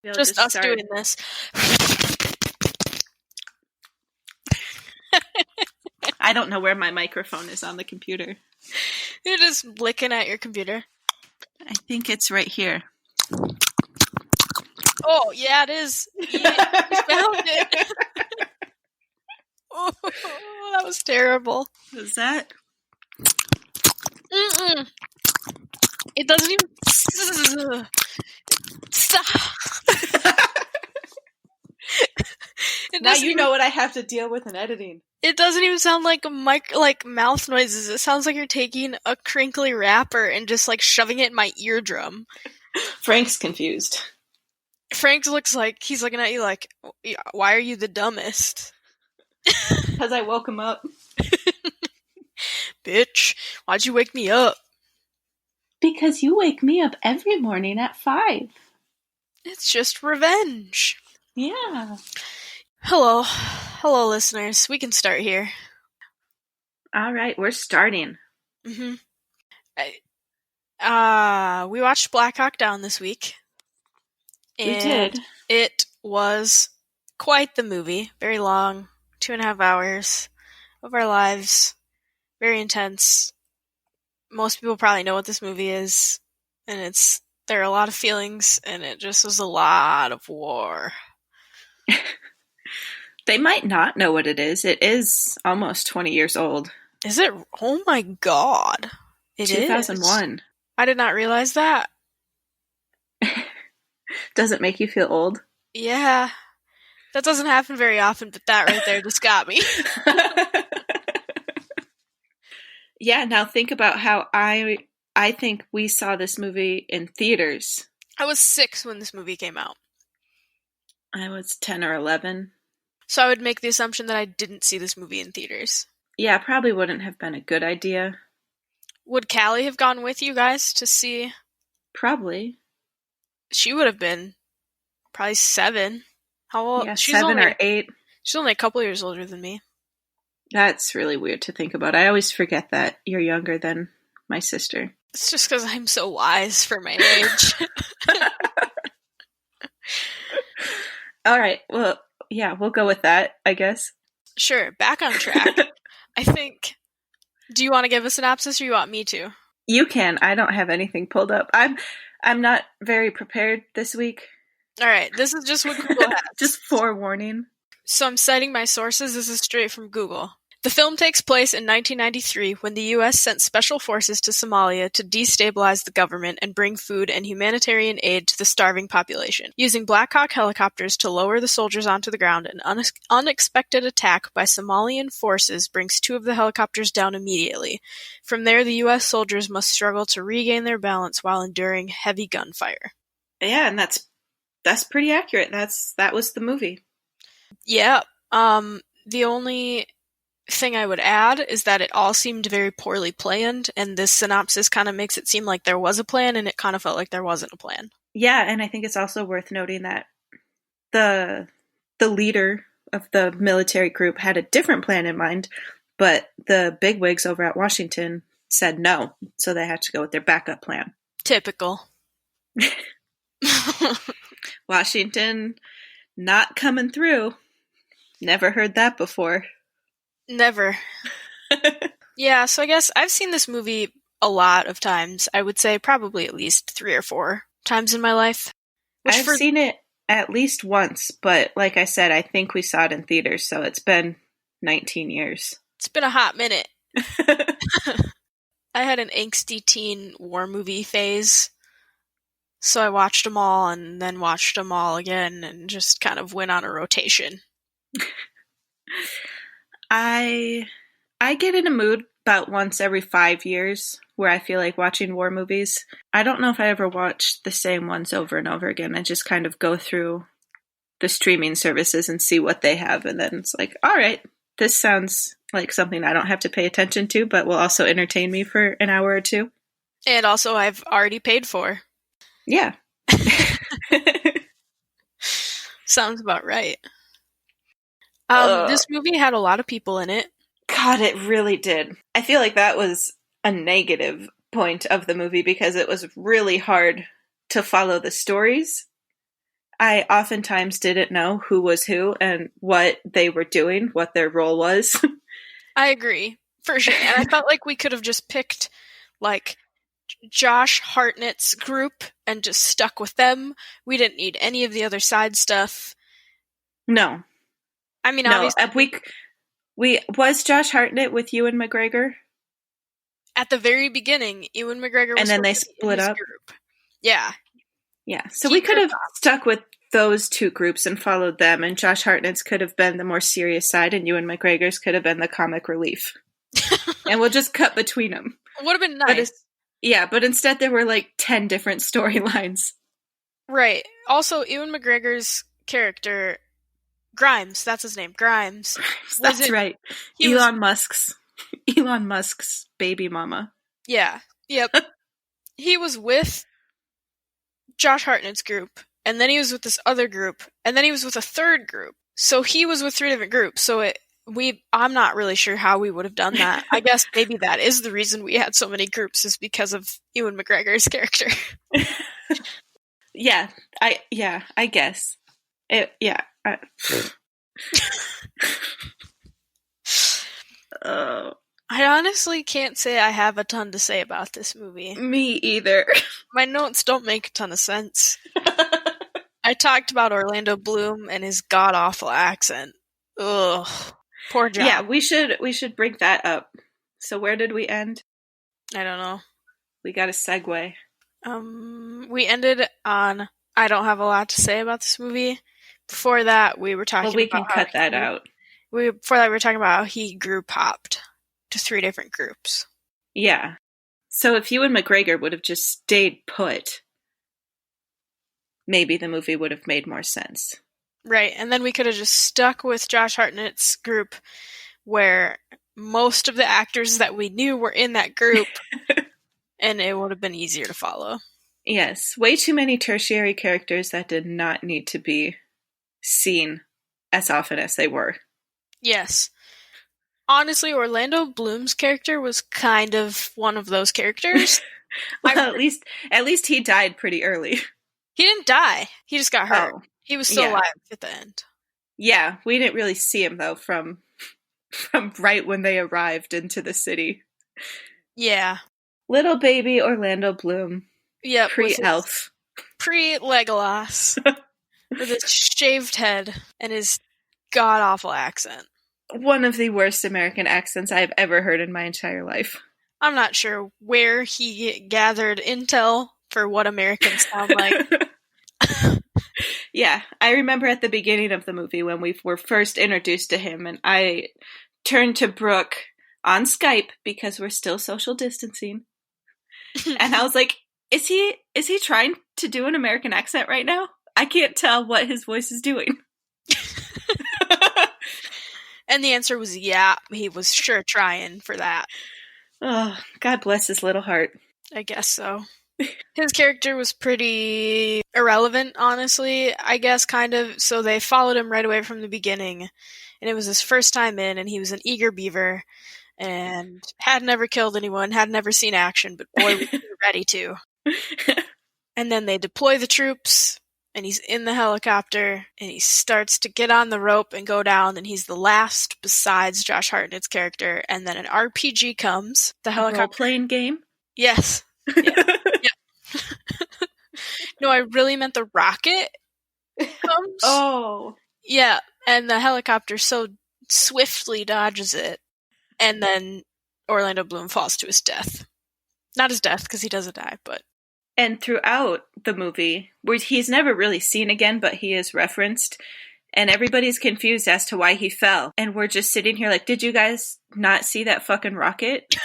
We'll Just us start. doing this. I don't know where my microphone is on the computer. You're just licking at your computer. I think it's right here. Oh, yeah, it is. You found it. Oh, that was terrible. Was that? Mm-mm. It doesn't even... Stop. Now you know what I have to deal with in editing. It doesn't even sound like mouth noises. It sounds like you're taking a crinkly wrapper and just like shoving it in my eardrum. Frank's confused. Frank looks like he's looking at you like, why are you the dumbest? Because I woke him up. Bitch, why'd you wake me up? Because you wake me up every morning at 5. It's just revenge. Yeah. Hello. Hello, listeners. We can start here. All right, we're starting. Mm-hmm. We watched Black Hawk Down this week. We did. It was quite the movie. Very long. 2.5 hours of our lives. Very intense. Most people probably know what this movie is. And there are a lot of feelings, and it just was a lot of war. They might not know what it is. It is almost 20 years old. Is it? Oh my god. It 2001. is. I did not realize that. Does it make you feel old? Yeah. That doesn't happen very often, but that right there just got me. Yeah, now think about how I think we saw this movie in theaters. I was 6 when this movie came out. I was 10 or 11. So I would make the assumption that I didn't see this movie in theaters. Yeah, probably wouldn't have been a good idea. Would Callie have gone with you guys to see? Probably. She would have been probably 7. How old? Yeah, 7 or 8. She's only a couple years older than me. That's really weird to think about. I always forget that you're younger than my sister. It's just because I'm so wise for my age. All right. Well, yeah, we'll go with that, I guess. Sure. Back on track. I think... Do you want to give a synopsis, or you want me to? You can. I don't have anything pulled up. I'm not very prepared this week. All right. This is just what Google has. Just forewarning. So I'm citing my sources. This is straight from Google. The film takes place in 1993 when the U.S. sent special forces to Somalia to destabilize the government and bring food and humanitarian aid to the starving population. Using Black Hawk helicopters to lower the soldiers onto the ground, an unexpected attack by Somalian forces brings 2 of the helicopters down immediately. From there, the U.S. soldiers must struggle to regain their balance while enduring heavy gunfire. Yeah, and that's pretty accurate. That was the movie. Yeah. The only thing I would add is that it all seemed very poorly planned, and this synopsis kind of makes it seem like there was a plan, and it kind of felt like there wasn't a plan. Yeah, and I think it's also worth noting that the leader of the military group had a different plan in mind, but the bigwigs over at Washington said no, so they had to go with their backup plan. Typical. Washington not coming through. Never heard that before. Never. Yeah, so I guess I've seen this movie a lot of times. I would say probably at least 3 or 4 times in my life. I've seen it at least once, but like I said, I think we saw it in theaters, so it's been 19 years. It's been a hot minute. I had an angsty teen war movie phase, so I watched them all and then watched them all again and just kind of went on a rotation. I get in a mood about once every 5 years where I feel like watching war movies. I don't know if I ever watch the same ones over and over again. I just kind of go through the streaming services and see what they have, and then it's like, all right, this sounds like something I don't have to pay attention to, but will also entertain me for an hour or 2. And also I've already paid for. Yeah. Sounds about right. This movie had a lot of people in it. God, it really did. I feel like that was a negative point of the movie because it was really hard to follow the stories. I oftentimes didn't know who was who and what they were doing, what their role was. I agree, for sure. And I felt like we could have just picked, like, Josh Hartnett's group and just stuck with them. We didn't need any of the other side stuff. No. I mean, No, obviously... we was Josh Hartnett with Ewan McGregor? At the very beginning, Ewan McGregor was and then they split up. Group. Yeah. Yeah. So we could have stuck with those two groups and followed them, and Josh Hartnett's could have been the more serious side, and Ewan McGregor's could have been the comic relief. And we'll just cut between them. It would have been nice. But instead there were like 10 different storylines. Right. Also, Ewan McGregor's character, Grimes, that's his name, Grimes. That's right. Elon Musk's baby mama. Yeah. Yep. He was with Josh Hartnett's group, and then he was with this other group, and then he was with a third group. So he was with 3 different groups. So I'm not really sure how we would have done that. I guess maybe that is the reason we had so many groups, is because of Ewan McGregor's character. I guess. I honestly can't say I have a ton to say about this movie. Me either. My notes don't make a ton of sense. I talked about Orlando Bloom and his god-awful accent. Ugh. Poor job. Yeah, we should bring that up. So where did we end? I don't know. We got a segue. We ended on, I don't have a lot to say about this movie. Before that, we were talking about... Well, we can cut that out. Before that, we were talking about how he grew popped to 3 different groups. Yeah. So if Ewan McGregor would have just stayed put, maybe the movie would have made more sense. Right, and then we could have just stuck with Josh Hartnett's group, where most of the actors that we knew were in that group, and it would have been easier to follow. Yes, way too many tertiary characters that did not need to be seen as often as they were. Yes. Honestly, Orlando Bloom's character was kind of one of those characters. Well, at least he died pretty early. He didn't die. He just got hurt. Oh, he was still alive at the end. Yeah, we didn't really see him though from right when they arrived into the city. Yeah. Little baby Orlando Bloom. Yeah. Pre-elf. Pre-Legolas. With his shaved head and his god-awful accent. One of the worst American accents I've ever heard in my entire life. I'm not sure where he gathered intel for what Americans sound like. Yeah, I remember at the beginning of the movie when we were first introduced to him, and I turned to Brooke on Skype because we're still social distancing. And I was like, is he trying to do an American accent right now? I can't tell what his voice is doing. And the answer was yeah, he was sure trying for that. Oh, God bless his little heart. I guess so. His character was pretty irrelevant, honestly, I guess, kind of. So they followed him right away from the beginning. And it was his first time in, and he was an eager beaver. And had never killed anyone, had never seen action, but boy, was he ready to. And then they deploy the troops, and he's in the helicopter, and he starts to get on the rope and go down, and he's the last besides Josh Hartnett's character. And then an RPG comes. The helicopter role-playing game? Yes. Yeah. Yeah. No, I really meant the rocket comes. Oh. Yeah, and the helicopter so swiftly dodges it, and then Orlando Bloom falls to his death. Not his death, because he doesn't die, but... And throughout the movie, where he's never really seen again, but he is referenced, and everybody's confused as to why he fell. And we're just sitting here like, did you guys not see that fucking rocket?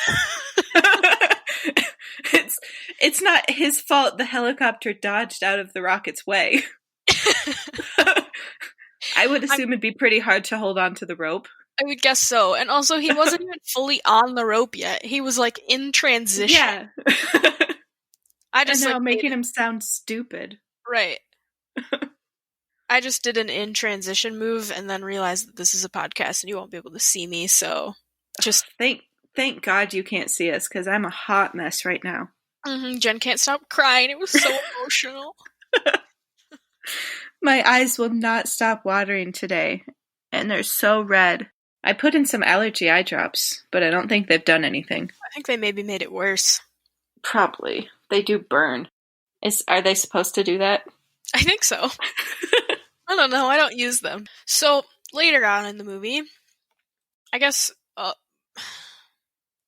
It's not his fault the helicopter dodged out of the rocket's way. I would assume it'd be pretty hard to hold on to the rope. I would guess so. And also, he wasn't even fully on the rope yet. He was, like, in transition. Yeah. And now making him sound stupid. Right. I just did an in transition move and then realized that this is a podcast and you won't be able to see me, so just... Thank God you can't see us, because I'm a hot mess right now. Jen can't stop crying. It was so emotional. My eyes will not stop watering today, and they're so red. I put in some allergy eye drops, but I don't think they've done anything. I think they maybe made it worse. Probably. They do burn. Are they supposed to do that? I think so. I don't know. I don't use them. So, later on in the movie, I guess...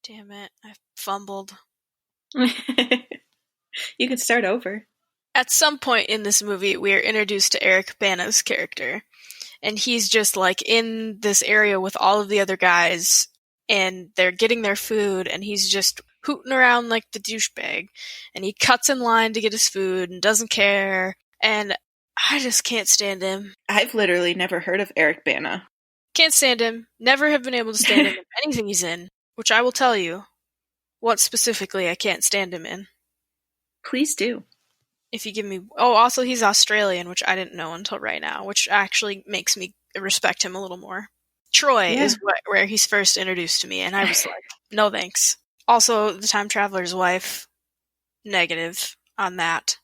damn it. I fumbled. You can start over. At some point in this movie, we are introduced to Eric Bana's character. And he's just, like, in this area with all of the other guys, and they're getting their food, and he's just hooting around like the douchebag. And he cuts in line to get his food and doesn't care. And I just can't stand him. I've literally never heard of Eric Bana. Can't stand him. Never have been able to stand him in anything he's in. Which I will tell you what specifically I can't stand him in. Please do. If you give me... Oh, also he's Australian, which I didn't know until right now, which actually makes me respect him a little more. Troy is where he's first introduced to me, and I was like, no thanks. Also, The Time Traveler's Wife, negative on that.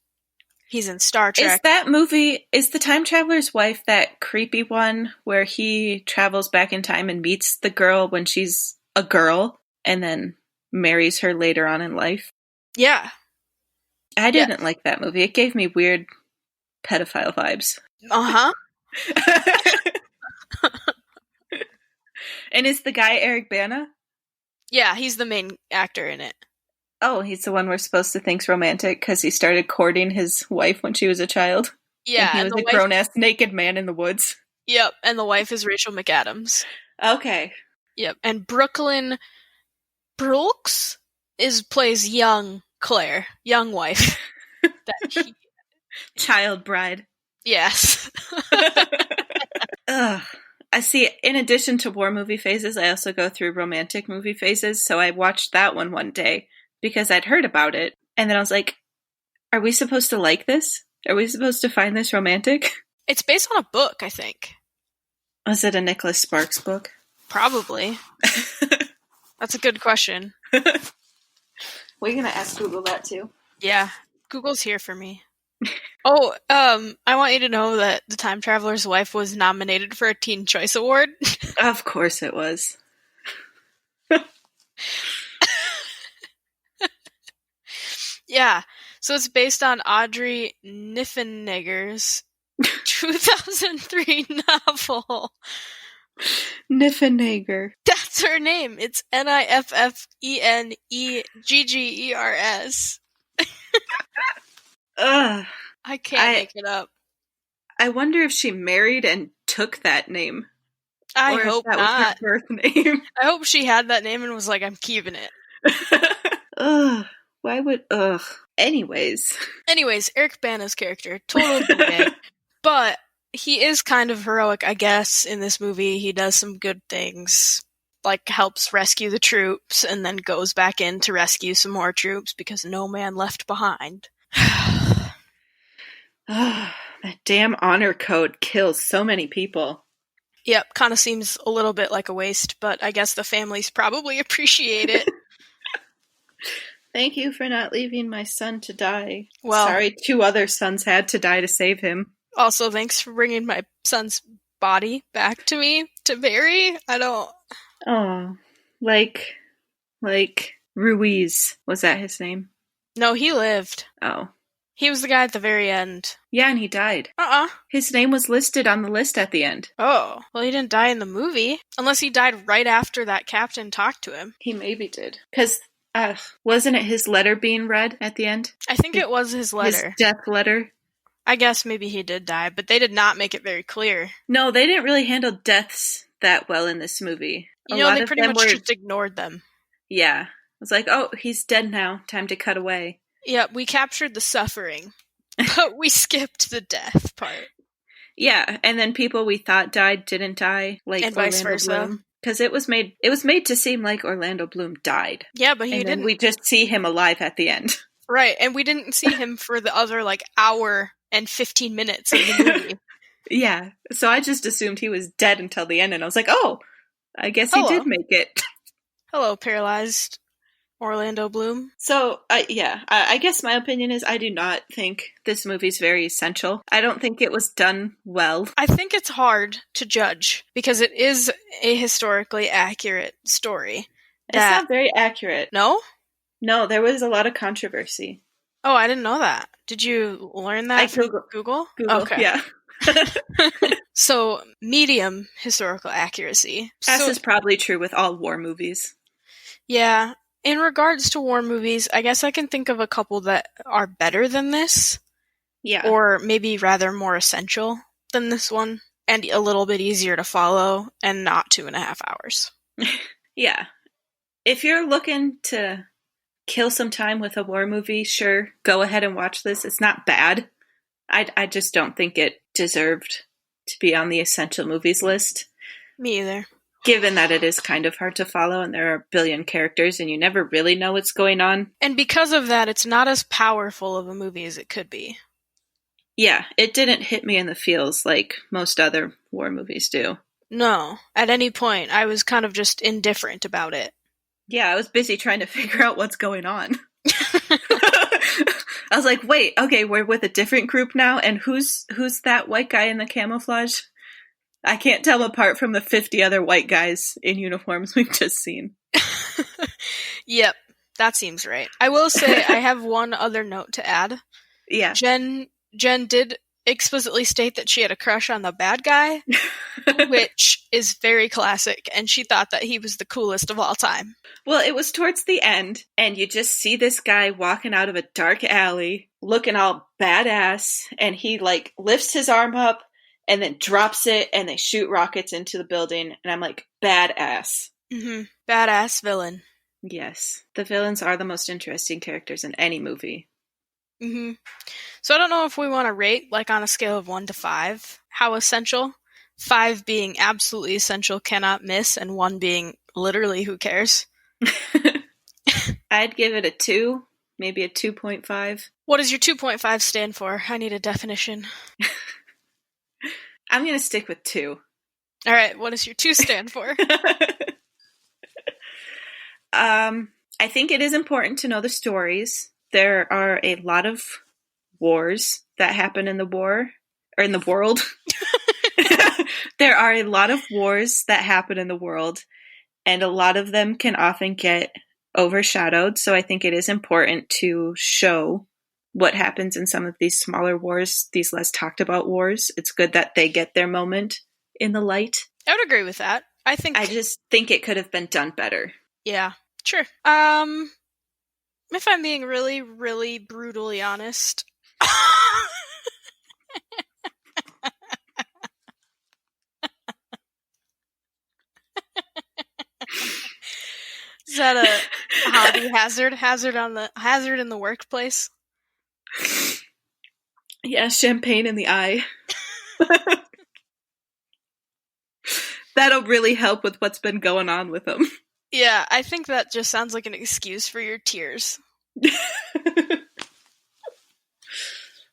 He's in Star Trek. Is The Time Traveler's Wife that creepy one where he travels back in time and meets the girl when she's a girl and then marries her later on in life? Yeah. I didn't like that movie. It gave me weird pedophile vibes. Uh-huh. And is the guy Eric Bana? Yeah, he's the main actor in it. Oh, he's the one we're supposed to think's romantic because he started courting his wife when she was a child. Yeah. And he was a grown-ass naked man in the woods. Yep, and the wife is Rachel McAdams. Okay. Yep, and Brooklyn Brooks plays young Claire, young wife. Child bride. Yes. Ugh. I see, in addition to war movie phases, I also go through romantic movie phases, so I watched that one day because I'd heard about it, and then I was like, are we supposed to like this? Are we supposed to find this romantic? It's based on a book, I think. Was it a Nicholas Sparks book? Probably. That's a good question. We're gonna ask Google that too. Yeah, Google's here for me. Oh, I want you to know that The Time Traveler's Wife was nominated for a Teen Choice Award. Of course it was. Yeah, so it's based on Audrey Niffenegger's 2003 novel. Niffenegger. That's her name. It's Niffenegers. Ugh. I can't make it up. I wonder if she married and took that name. I hope that not. Was her birth name. I hope she had that name and was like, I'm keeping it. Ugh. Why would... Ugh. Anyways, Eric Bana's character, total douchebag. But he is kind of heroic, I guess, in this movie. He does some good things. Like, helps rescue the troops and then goes back in to rescue some more troops because no man left behind. That damn honor code kills so many people. Yep, kind of seems a little bit like a waste, but I guess the families probably appreciate it. Thank you for not leaving my son to die. Well, sorry, 2 other sons had to die to save him. Also, thanks for bringing my son's body back to me to bury. I don't... Oh, like Ruiz. Was that his name? No, he lived. Oh. He was the guy at the very end. Yeah, and he died. His name was listed on the list at the end. Oh, well, he didn't die in the movie. Unless he died right after that captain talked to him. He maybe did. Because, wasn't it his letter being read at the end? I think it was his letter. His death letter. I guess maybe he did die, but they did not make it very clear. No, they didn't really handle deaths that well in this movie. They pretty much just ignored them. Yeah. It was like, oh, he's dead now. Time to cut away. Yeah, we captured the suffering, but we skipped the death part. Yeah, and then people we thought died didn't die, like and vice versa. Because it was made to seem like Orlando Bloom died. Yeah, but he didn't. Then we just see him alive at the end. Right, and we didn't see him for the other hour and 15 minutes of the movie. Yeah, so I just assumed he was dead until the end, and I was like, oh, I guess he did make it. Hello, paralyzed Orlando Bloom. So, I guess my opinion is I do not think this movie's very essential. I don't think it was done well. I think it's hard to judge because it is a historically accurate story. It's not very accurate. No? No, there was a lot of controversy. Oh, I didn't know that. Did you learn that from Google? Google, okay. Yeah. So, medium historical accuracy. As is probably true with all war movies. Yeah. In regards to war movies, I guess I can think of a couple that are better than this. Yeah. Or maybe rather more essential than this one. And a little bit easier to follow and not 2.5 hours. Yeah. If you're looking to kill some time with a war movie, sure, go ahead and watch this. It's not bad. I just don't think it deserved to be on the essential movies list. Me either. Given that it is kind of hard to follow and there are a billion characters and you never really know what's going on. And because of that, it's not as powerful of a movie as it could be. Yeah, it didn't hit me in the feels like most other war movies do. No. At any point, I was kind of just indifferent about it. Yeah, I was busy trying to figure out what's going on. I was like, wait, okay, we're with a different group now, and who's that white guy in the camouflage? I can't tell him apart from the 50 other white guys in uniforms we've just seen. Yep, that seems right. I will say I have one other note to add. Yeah. Jen did explicitly state that she had a crush on the bad guy, which is very classic, and she thought that he was the coolest of all time. Well, it was towards the end, and you just see this guy walking out of a dark alley, looking all badass, and he, like, lifts his arm up, and then drops it, and they shoot rockets into the building, and I'm like, badass. Mm-hmm. Badass villain. Yes. The villains are the most interesting characters in any movie. Mm-hmm. So I don't know if we want to rate, like, on a scale of 1 to 5, how essential. 5 being absolutely essential, cannot miss, and 1 being literally who cares. I'd give it a 2, maybe a 2.5. What does your 2.5 stand for? I need a definition. I'm going to stick with 2. All right, what does your 2 stand for? I think it is important to know the stories. There are a lot of wars that happen in the war, or in the world. There are a lot of wars that happen in the world, and a lot of them can often get overshadowed. So I think it is important to show what happens in some of these smaller wars, these less talked about wars. It's good that they get their moment in the light. I would agree with that. I just think it could have been done better. Yeah, sure. If I'm being really, really brutally honest. Is that a hobby hazard? Hazard in the workplace? Yeah, champagne in the eye. That'll really help with what's been going on with them. Yeah, I think that just sounds like an excuse for your tears.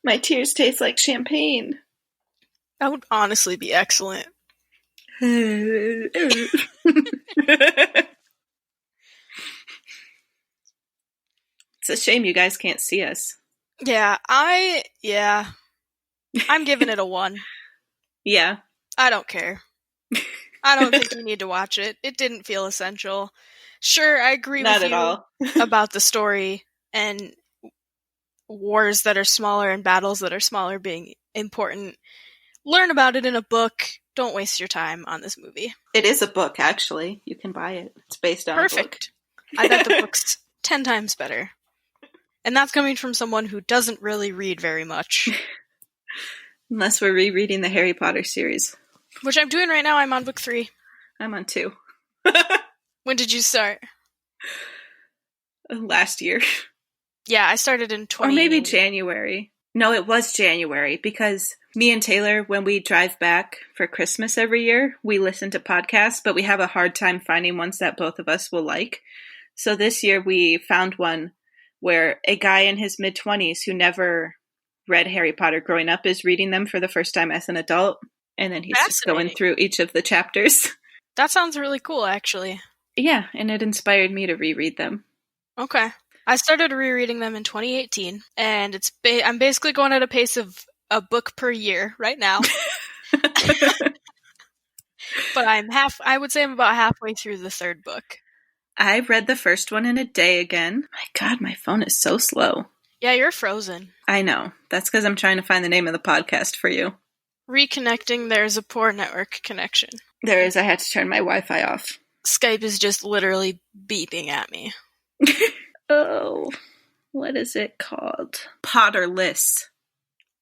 My tears taste like champagne. That would honestly be excellent. It's a shame you guys can't see us. Yeah, I'm giving it a 1. Yeah. I don't care. I don't think you need to watch it. It didn't feel essential. Sure, I agree with you about the story and wars that are smaller and battles that are smaller being important. Learn about it in a book. Don't waste your time on this movie. It is a book, actually. You can buy it. It's based on Perfect. a book. I bet the book's 10 times better. And that's coming from someone who doesn't really read very much. Unless we're rereading the Harry Potter series. Which I'm doing right now. I'm on book 3. I'm on 2. When did you start? Last year. Yeah, I started in 20... Or maybe January. No, it was January, because me and Taylor, when we drive back for Christmas every year, we listen to podcasts, but we have a hard time finding ones that both of us will like. So this year we found one where a guy in his mid-20s who never read Harry Potter growing up is reading them for the first time as an adult, and then he's just going through each of the chapters. That sounds really cool, actually. Yeah, and it inspired me to reread them. Okay. I started rereading them in 2018, and I'm basically going at a pace of a book per year right now. But I would say I'm about halfway through the third book. I read the first one in a day again. My God, my phone is so slow. Yeah, you're frozen. I know. That's because I'm trying to find the name of the podcast for you. Reconnecting, there's a poor network connection. There is. I had to turn my Wi-Fi off. Skype is just literally beeping at me. Oh, what is it called? Potterless.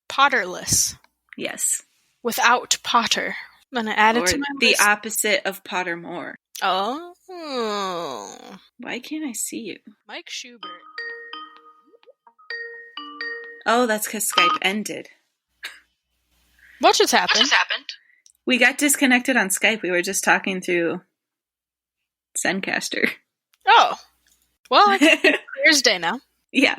Potterless. Yes. Without Potter. I'm going to add it to my list. The opposite of Pottermore. Oh. Why can't I see you? Mike Schubert. Oh, that's because Skype ended. What just happened? We got disconnected on Skype. We were just talking through Zencaster. Oh. Well, it's Thursday now. Yeah.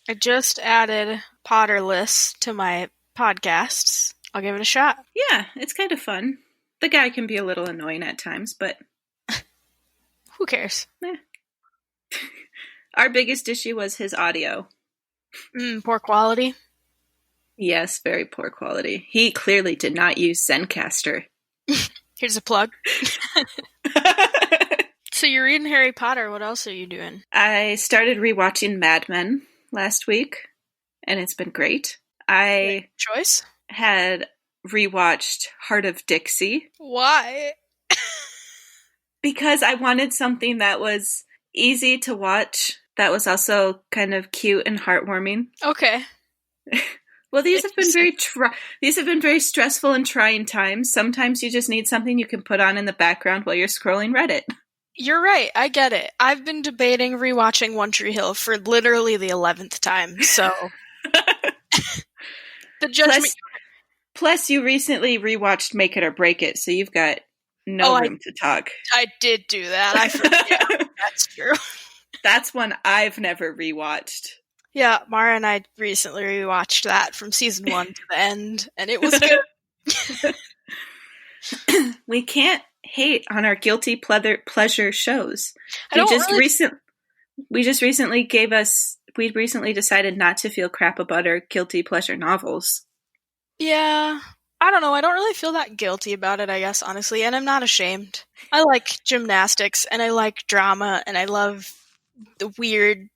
I just added Potterless to my podcasts. I'll give it a shot. Yeah, it's kind of fun. The guy can be a little annoying at times, but... Who cares? Our biggest issue was his audio. Poor quality. Yes, very poor quality. He clearly did not use Zencaster. Here's a plug. So you're reading Harry Potter. What else are you doing? I started rewatching Mad Men last week, and it's been great. I choice had rewatched Heart of Dixie. Why? Because I wanted something that was easy to watch, that was also kind of cute and heartwarming. Okay. Well, these have been very stressful and trying times. Sometimes you just need something you can put on in the background while you're scrolling Reddit. You're right. I get it. I've been debating rewatching One Tree Hill for literally the 11th time, so... The judgment... Plus, you recently rewatched Make It or Break It, so you've got no room to talk. I did do that. I forget. That's true. That's one I've never rewatched. Yeah, Mara and I recently rewatched that from season 1 to the end, and it was good. We can't hate on our guilty pleasure shows. We recently decided not to feel crap about our guilty pleasure novels. Yeah, I don't know. I don't really feel that guilty about it, I guess, honestly, and I'm not ashamed. I like gymnastics, and I like drama, and I love the weird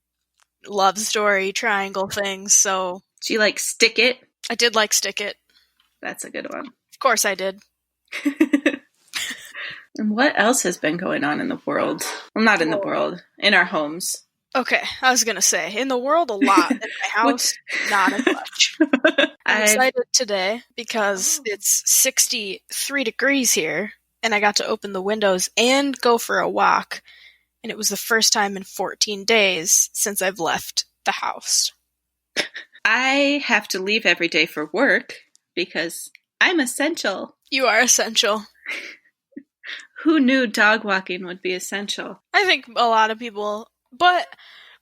love story triangle things, so... Do you like Stick It? I did like Stick It. That's a good one. Of course I did. And what else has been going on in the world? Well, not in the world. In our homes. Okay, I was gonna say, in the world a lot. In my house, not as much. I'm excited today because it's 63 degrees here, and I got to open the windows and go for a walk, and it was the first time in 14 days since I've left the house. I have to leave every day for work because I'm essential. You are essential. Who knew dog walking would be essential? I think a lot of people, but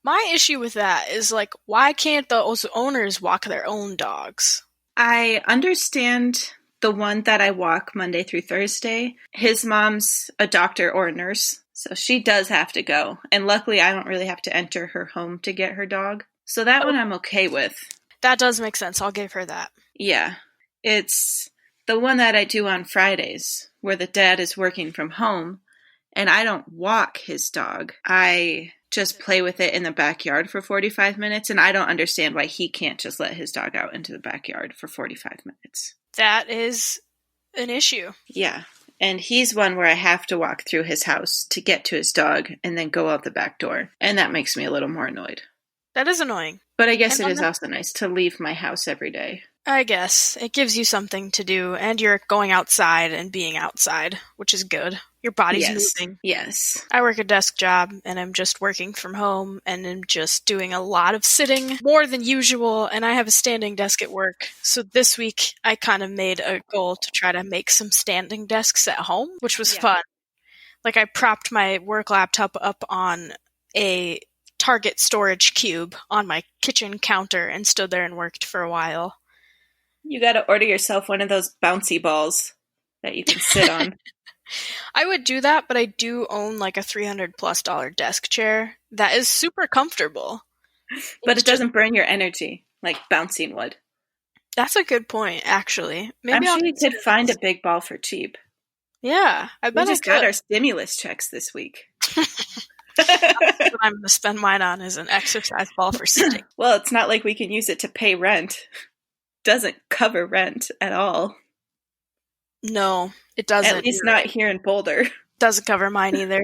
my issue with that is, like, why can't those owners walk their own dogs? I understand the one that I walk Monday through Thursday. His mom's a doctor or a nurse, so she does have to go. And luckily, I don't really have to enter her home to get her dog. So that one I'm okay with. That does make sense. I'll give her that. Yeah. It's the one that I do on Fridays, where the dad is working from home, and I don't walk his dog. I just play with it in the backyard for 45 minutes, and I don't understand why he can't just let his dog out into the backyard for 45 minutes. That is an issue. Yeah. And he's one where I have to walk through his house to get to his dog and then go out the back door. And that makes me a little more annoyed. That is annoying. But I guess it is also nice to leave my house every day. I guess. It gives you something to do, and you're going outside and being outside, which is good. Your body's moving. Yes. I work a desk job, and I'm just working from home, and I'm just doing a lot of sitting, more than usual, and I have a standing desk at work. So this week, I kind of made a goal to try to make some standing desks at home, which was fun. Like, I propped my work laptop up on a Target storage cube on my kitchen counter and stood there and worked for a while. You gotta order yourself one of those bouncy balls that you can sit on. I would do that, but I do own like a $300+ desk chair that is super comfortable. But It's it just doesn't burn your energy like bouncing would. that's a good point, actually. I'm Maybe I'll sure you could consider find this. a big ball for cheap. Yeah, I We bet I just got could. our stimulus checks this week. What I'm going to spend mine on is an exercise ball for sitting. Well, it's not like we can use it to pay rent. Doesn't cover rent at all. No, it doesn't. At least You're not right. here in Boulder. Doesn't cover mine either.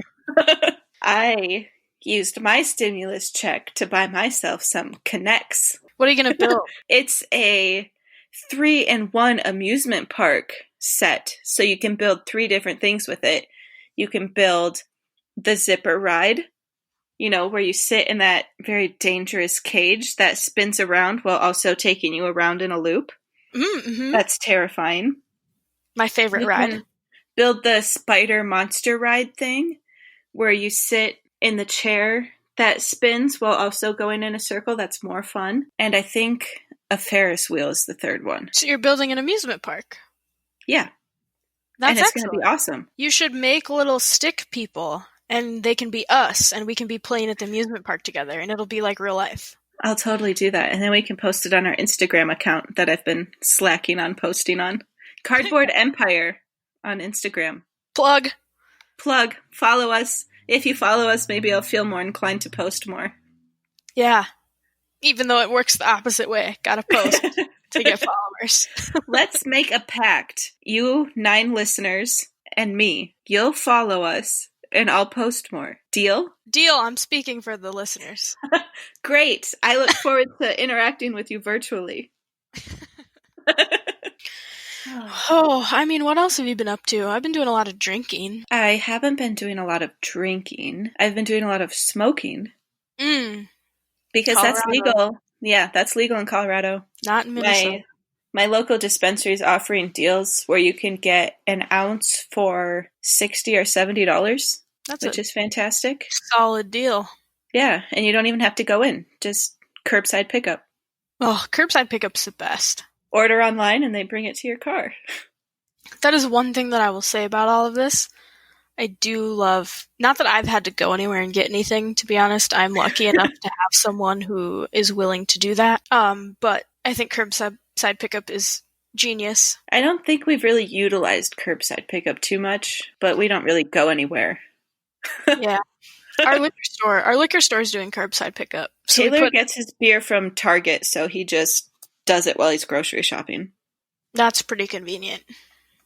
I used my stimulus check to buy myself some Connects. What are you going to build? It's a 3-in-1 amusement park set, so you can build 3 different things with it. You can build the zipper ride, where you sit in that very dangerous cage that spins around while also taking you around in a loop. Mm-hmm. That's terrifying. My favorite You ride. can build the spider monster ride thing, where you sit in the chair that spins while also going in a circle. That's more fun. And I think a Ferris wheel is the third one. So you're building an amusement park. Yeah. That's and it's excellent. going to be awesome. You should make little stick people, and they can be us, and we can be playing at the amusement park together, and it'll be like real life. I'll totally do that. And then we can post it on our Instagram account that I've been slacking on posting on. Cardboard Empire on Instagram. Plug. Follow us. If you follow us, maybe I'll feel more inclined to post more. Yeah. Even though it works the opposite way. Gotta post to get followers. Let's make a pact. You 9 listeners and me. You'll follow us and I'll post more. Deal? Deal. I'm speaking for the listeners. Great. I look forward to interacting with you virtually. Oh, I mean, what else have you been up to? I've been doing a lot of drinking. I haven't been doing a lot of drinking. I've been doing a lot of smoking. Because Colorado. that's legal. Yeah, that's legal in Colorado. Not in Minnesota. My local dispensary is offering deals where you can get an ounce for $60 or $70, which is fantastic. Solid deal. Yeah, and you don't even have to go in. Just curbside pickup. Oh, curbside pickup's the best. Order online and they bring it to your car. That is one thing that I will say about all of this. I do love, not that I've had to go anywhere and get anything, to be honest. I'm lucky enough to have someone who is willing to do that. But I think curbside pickup is genius. I don't think we've really utilized curbside pickup too much, but we don't really go anywhere. Yeah. Our liquor store is doing curbside pickup. So Taylor gets his beer from Target, so he just does it while he's grocery shopping. That's pretty convenient.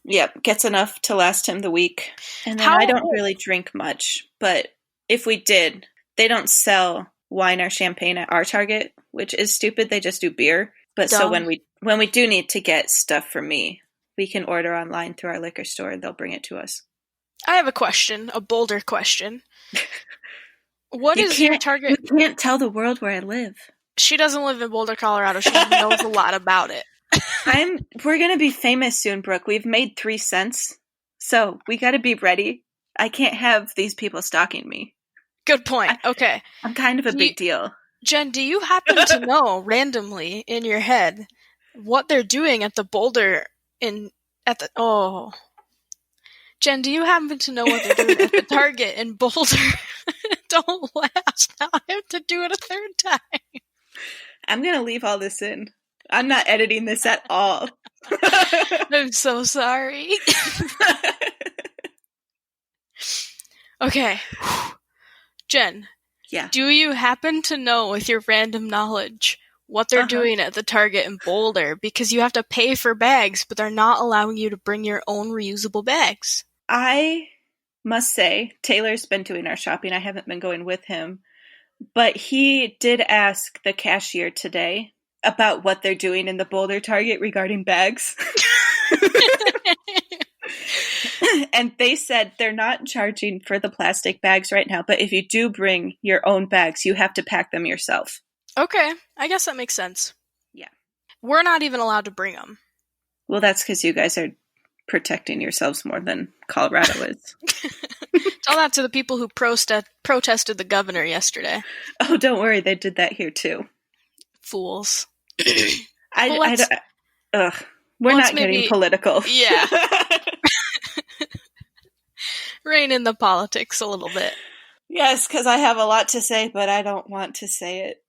Yep, gets enough to last him the week. And then I don't really drink much, but if we did, they don't sell wine or champagne at our Target, which is stupid. They just do beer. But Dumb. So when we do need to get stuff for me, we can order online through our liquor store and they'll bring it to us. I have a question, a bolder question. What is your Target? You can't tell the world where I live. She doesn't live in Boulder, Colorado. She knows a lot about it. We're going to be famous soon, Brooke. We've made 3 cents. So we got to be ready. I can't have these people stalking me. Good point. Okay. I'm kind of a big deal. Jen, do you happen to know randomly in your head what they're doing at the Boulder Jen, do you happen to know what they're doing at the Target in Boulder? Don't laugh. Now I have to do it a third time. I'm going to leave all this in. I'm not editing this at all. I'm so sorry. Okay. Jen. Yeah. Do you happen to know, with your random knowledge, what they're doing at the Target in Boulder? Because you have to pay for bags, but they're not allowing you to bring your own reusable bags. I must say, Taylor's been doing our shopping. I haven't been going with him. But he did ask the cashier today about what they're doing in the Boulder Target regarding bags. And they said they're not charging for the plastic bags right now, but if you do bring your own bags, you have to pack them yourself. Okay, I guess that makes sense. Yeah. We're not even allowed to bring them. Well, that's because you guys are protecting yourselves more than Colorado is. Tell that to the people who protested the governor yesterday. Oh, don't worry, they did that here too. Fools. We're not getting political. Yeah. rein in the politics a little bit. Yes, because I have a lot to say, but I don't want to say it.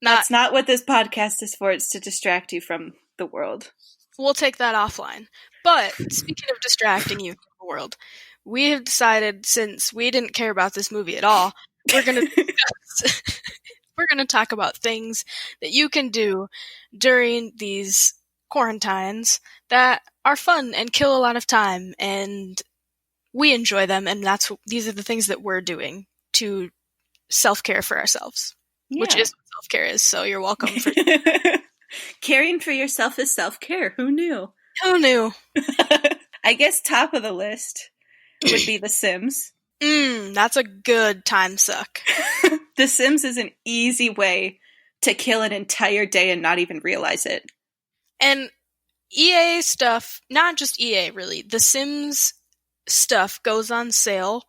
That's not what this podcast is for. It's to distract you from the world. We'll take that offline. But speaking of distracting you from the world, we have decided, since we didn't care about this movie at all, we're going to talk about things that you can do during these quarantines that are fun and kill a lot of time, and we enjoy them, and these are the things that we're doing to self-care for ourselves, which is what self-care is, so you're welcome for caring for yourself is self-care. Who knew? I guess top of the list would be The Sims. That's a good time suck. The Sims is an easy way to kill an entire day and not even realize it. And EA stuff, not just EA really, The Sims stuff goes on sale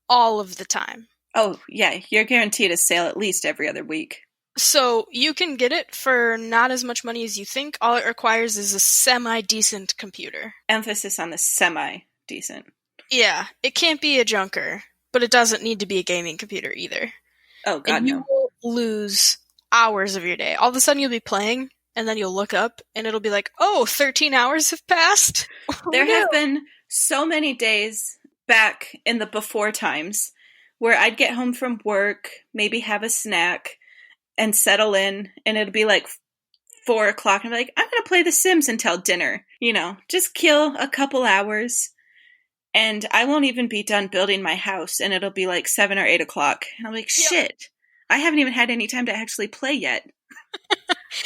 all of the time. Oh, yeah, you're guaranteed a sale at least every other week. So you can get it for not as much money as you think. All it requires is a semi-decent computer. Emphasis on the semi-decent. Yeah, it can't be a junker, but it doesn't need to be a gaming computer either. Oh, God, and you will lose hours of your day. All of a sudden you'll be playing, and then you'll look up, and it'll be like, oh, 13 hours have passed? There have been so many days back in the before times where I'd get home from work, maybe have a snack, and settle in, and it'd be like 4 o'clock, and I'd be like, I'm going to play The Sims until dinner. You know, just kill a couple hours, and I won't even be done building my house, and it'll be like 7 or 8 o'clock. And I'm like, shit, I haven't even had any time to actually play yet.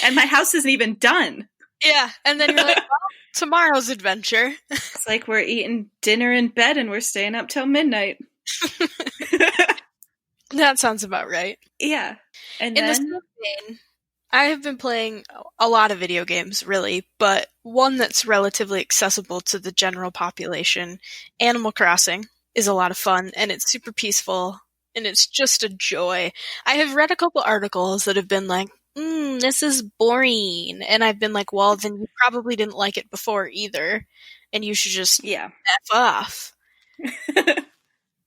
And my house isn't even done. Yeah, and then you're like, well, tomorrow's adventure. It's like we're eating dinner in bed, and we're staying up till midnight. That sounds about right. Yeah. And in the same vein, I have been playing a lot of video games, really, but one that's relatively accessible to the general population, Animal Crossing, is a lot of fun, and it's super peaceful, and it's just a joy. I have read a couple articles that have been like, this is boring, and I've been like, well, then you probably didn't like it before either, and you should just F off.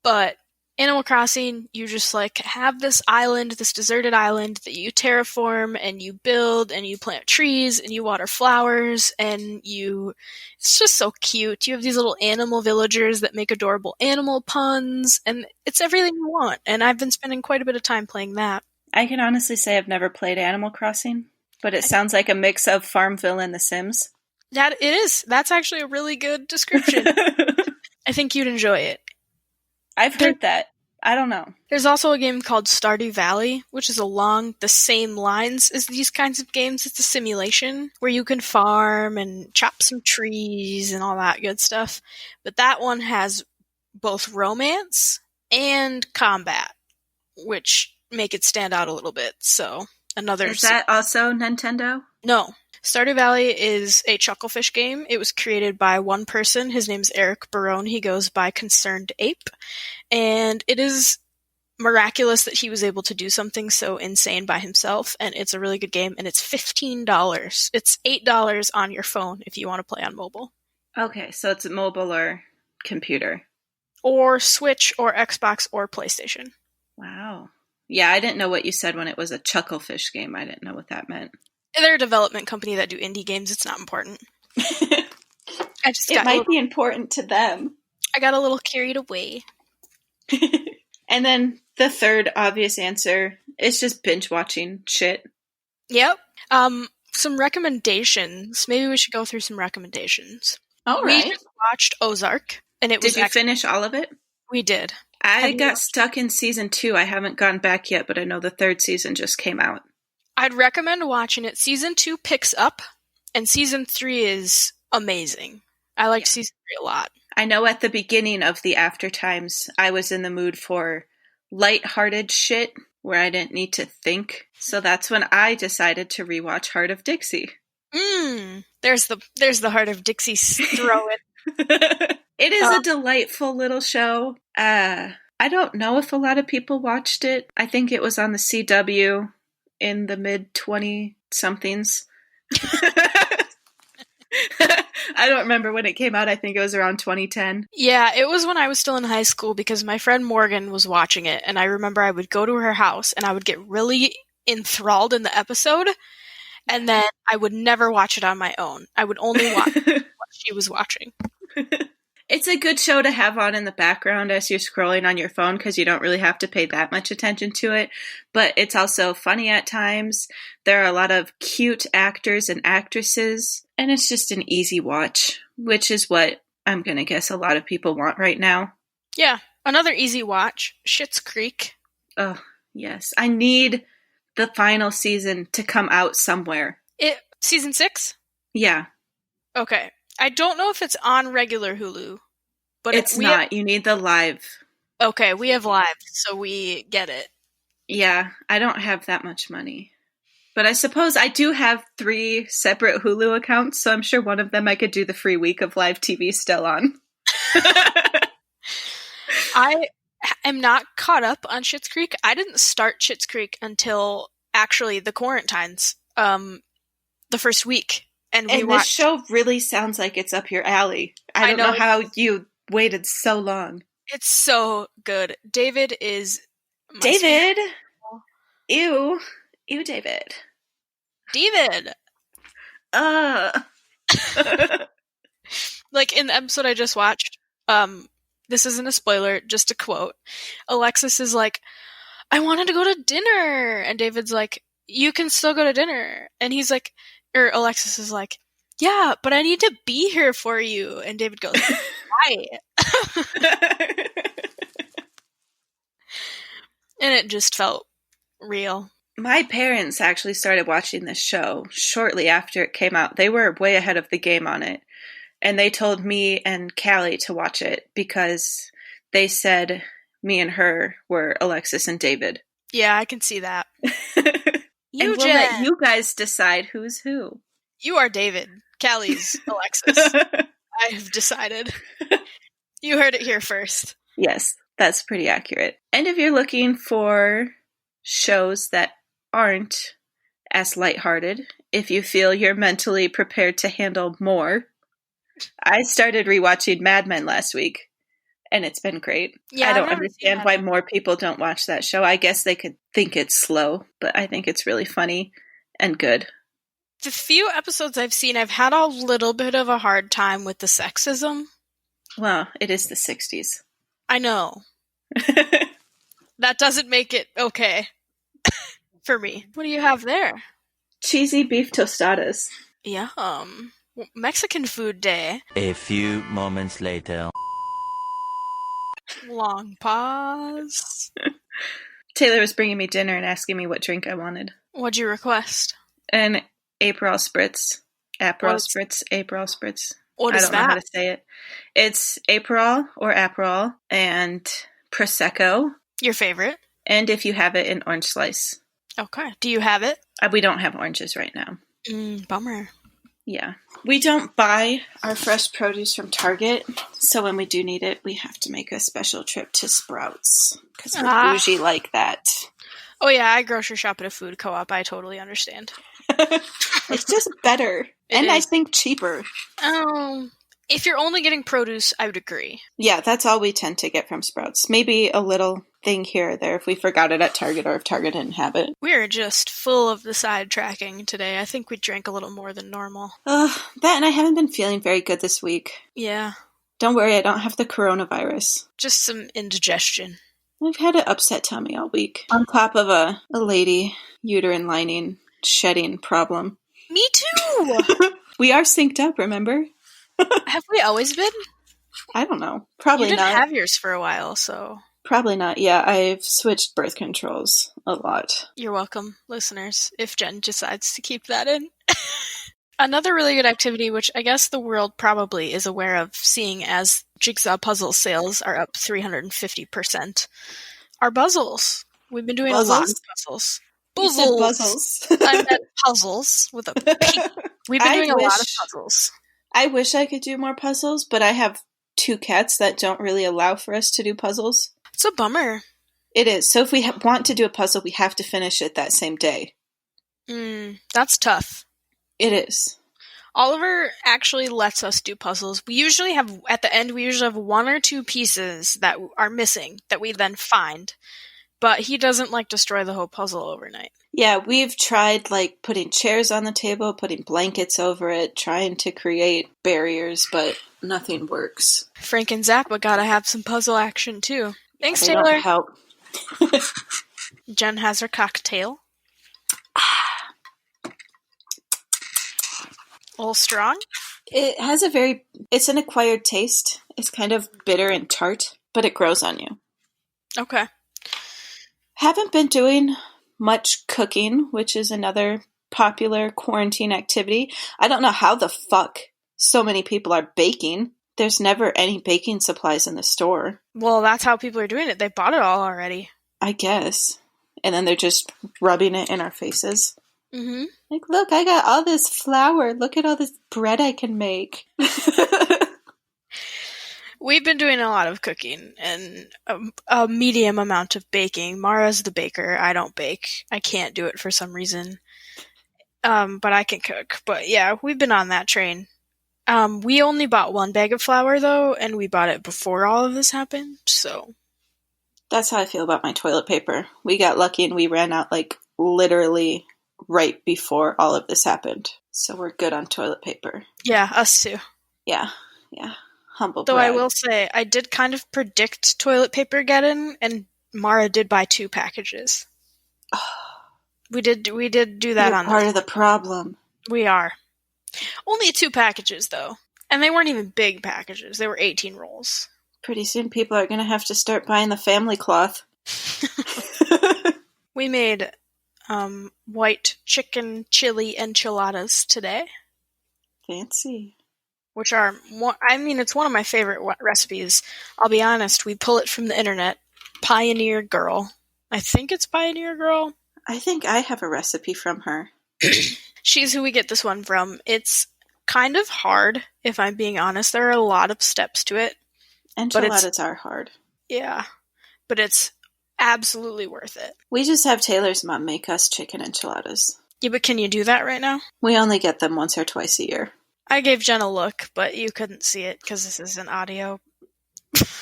But Animal Crossing, you just like have this island, this deserted island that you terraform and you build and you plant trees and you water flowers and it's just so cute. You have these little animal villagers that make adorable animal puns, and it's everything you want. And I've been spending quite a bit of time playing that. I can honestly say I've never played Animal Crossing, but it sounds like a mix of Farmville and The Sims. That it is. That's actually a really good description. I think you'd enjoy it. I've heard that. I don't know. There's also a game called Stardew Valley, which is along the same lines as these kinds of games. It's a simulation where you can farm and chop some trees and all that good stuff. But that one has both romance and combat, which make it stand out a little bit. So another. Is that also Nintendo? No. Stardew Valley is a Chucklefish game. It was created by one person. His name's Eric Barone. He goes by Concerned Ape. And it is miraculous that he was able to do something so insane by himself. And it's a really good game. And it's $15. It's $8 on your phone if you want to play on mobile. Okay, so it's mobile or computer. Or Switch or Xbox or PlayStation. Wow. Yeah, I didn't know what you said when it was a Chucklefish game. I didn't know what that meant. They're a development company that do indie games. It's not important. It might be important to them. I got a little carried away. And then the third obvious answer is just binge watching shit. Yep. Some recommendations. Maybe we should go through some recommendations. All right. We just watched Ozark, and it was. Did you finish all of it? We did. I got stuck in season 2. I haven't gone back yet, but I know the third season just came out. I'd recommend watching it. Season 2 picks up, and season 3 is amazing. I liked season 3 a lot. I know at the beginning of the After Times, I was in the mood for lighthearted shit where I didn't need to think. So that's when I decided to rewatch Heart of Dixie. There's the Heart of Dixie throw it. It is a delightful little show. I don't know if a lot of people watched it. I think it was on the CW in the mid-20-somethings. I don't remember when it came out. I think it was around 2010. Yeah, it was when I was still in high school because my friend Morgan was watching it, and I remember I would go to her house and I would get really enthralled in the episode, and then I would never watch it on my own. I would only watch what she was watching. It's a good show to have on in the background as you're scrolling on your phone because you don't really have to pay that much attention to it. But it's also funny at times. There are a lot of cute actors and actresses, and it's just an easy watch, which is what I'm going to guess a lot of people want right now. Yeah, another easy watch, Schitt's Creek. Oh, yes. I need the final season to come out somewhere. Season 6? Yeah. Okay. I don't know if it's on regular Hulu, but it's not. You need the live. Okay, we have live, so we get it. Yeah, I don't have that much money. But I suppose I do have 3 separate Hulu accounts, so I'm sure one of them I could do the free week of live TV still on. I am not caught up on Schitt's Creek. I didn't start Schitt's Creek until actually the quarantines, the first week. And this show really sounds like it's up your alley. I don't know how you waited so long. It's so good. David is... David? Ew. Ew, David. David! Like, in the episode I just watched, this isn't a spoiler, just a quote. Alexis is like, I wanted to go to dinner! And David's like, you can still go to dinner. And he's like... Or Alexis is like, yeah, but I need to be here for you. And David goes, why? And it just felt real. My parents actually started watching this show shortly after it came out. They were way ahead of the game on it. And they told me and Callie to watch it because they said me and her were Alexis and David. Yeah, I can see that. And we'll let you guys decide who's who. You are David. Callie's Alexis. I have decided. You heard it here first. Yes, that's pretty accurate. And if you're looking for shows that aren't as lighthearted, if you feel you're mentally prepared to handle more, I started rewatching Mad Men last week. And it's been great. Yeah, I don't understand why more people don't watch that show. I guess they could think it's slow, but I think it's really funny and good. The few episodes I've seen, I've had a little bit of a hard time with the sexism. Well, it is the 60s. I know. That doesn't make it okay for me. What do you have there? Cheesy beef tostadas. Yum. Mexican food day. A few moments later. Long pause. Taylor was bringing me dinner and asking me what drink I wanted. What'd you request? An Aperol Spritz. Aperol Spritz. What is that? I don't know how to say it. It's Aperol or Aperol and Prosecco. Your favorite? And if you have it, an orange slice. Okay. Do you have it? We don't have oranges right now. Bummer. Yeah. We don't buy our fresh produce from Target, so when we do need it, we have to make a special trip to Sprouts, because we're bougie like that. Oh yeah, I grocery shop at a food co-op. I totally understand. It's just better, and I think cheaper. Oh, if you're only getting produce, I would agree. Yeah, that's all we tend to get from Sprouts. Maybe a little thing here or there if we forgot it at Target or if Target didn't have it. We're just full of the sidetracking today. I think we drank a little more than normal. That and I haven't been feeling very good this week. Yeah. Don't worry, I don't have the coronavirus. Just some indigestion. I've had an upset tummy all week. On top of a lady uterine lining shedding problem. Me too! We are synced up, remember? Have we always been? I don't know. Probably you didn't not. Have yours for a while, so... Probably not. Yeah, I've switched birth controls a lot. You're welcome, listeners, if Jen decides to keep that in. Another really good activity, which I guess the world probably is aware of, seeing as jigsaw puzzle sales are up 350%, are puzzles. We've been doing a lot of puzzles. Puzzles. I meant puzzles with a P. We've been doing a lot of puzzles. I wish I could do more puzzles, but I have 2 cats that don't really allow for us to do puzzles. It's a bummer. It is. So if we want to do a puzzle, we have to finish it that same day. That's tough. It is. Oliver actually lets us do puzzles. We usually have, at the end, we usually have 1 or 2 pieces that are missing that we then find. But he doesn't like destroy the whole puzzle overnight. Yeah, we've tried like putting chairs on the table, putting blankets over it, trying to create barriers, but nothing works. Frank and Zappa gotta have some puzzle action too. Thanks, They Taylor. don't help. Jen has her cocktail. A little strong? It has it's an acquired taste. It's kind of bitter and tart, but it grows on you. Okay. Haven't been doing much cooking, which is another popular quarantine activity. I don't know how the fuck so many people are baking. There's never any baking supplies in the store. Well, that's how people are doing it. They bought it all already. I guess. And then they're just rubbing it in our faces. Mm-hmm. Like, look, I got all this flour. Look at all this bread I can make. We've been doing a lot of cooking and a medium amount of baking. Mara's the baker. I don't bake. I can't do it for some reason. But I can cook. But yeah, we've been on that train. We only bought 1 bag of flour, though, and we bought it before all of this happened, so. That's how I feel about my toilet paper. We got lucky and we ran out, like, literally right before all of this happened. So we're good on toilet paper. Yeah, us too. Yeah. Humble Though brag. I will say, I did kind of predict toilet paper getting, and Mara did buy 2 packages. We did do that You're on part of the problem. We are. Only 2 packages, though. And they weren't even big packages. They were 18 rolls. Pretty soon people are going to have to start buying the family cloth. We made white chicken chili enchiladas today. Fancy. Which are, it's one of my favorite recipes. I'll be honest, we pull it from the internet. Pioneer Girl. I think it's Pioneer Girl. I think I have a recipe from her. She's who we get this one from. It's kind of hard, if I'm being honest. There are a lot of steps to it. Enchiladas are hard. Yeah, but it's absolutely worth it. We just have Taylor's mom make us chicken enchiladas. Yeah, but can you do that right now? We only get them once or twice a year. I gave Jen a look, but you couldn't see it because this is an audio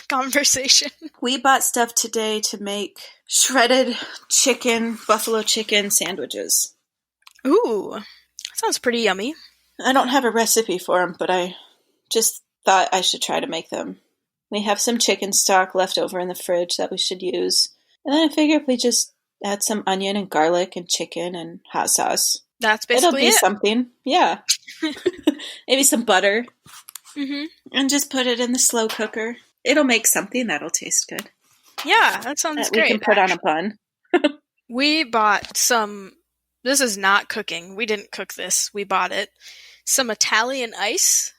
conversation. We bought stuff today to make shredded chicken, buffalo chicken sandwiches. Ooh, that sounds pretty yummy. I don't have a recipe for them, but I just thought I should try to make them. We have some chicken stock left over in the fridge that we should use. And then I figured if we just add some onion and garlic and chicken and hot sauce. That's basically It'll be something. Yeah. Maybe some butter. Mm-hmm. And just put it in the slow cooker. It'll make something that'll taste good. Yeah, that sounds great. We can put on a bun. We bought some... This is not cooking. We didn't cook this. We bought it. Some Italian ice.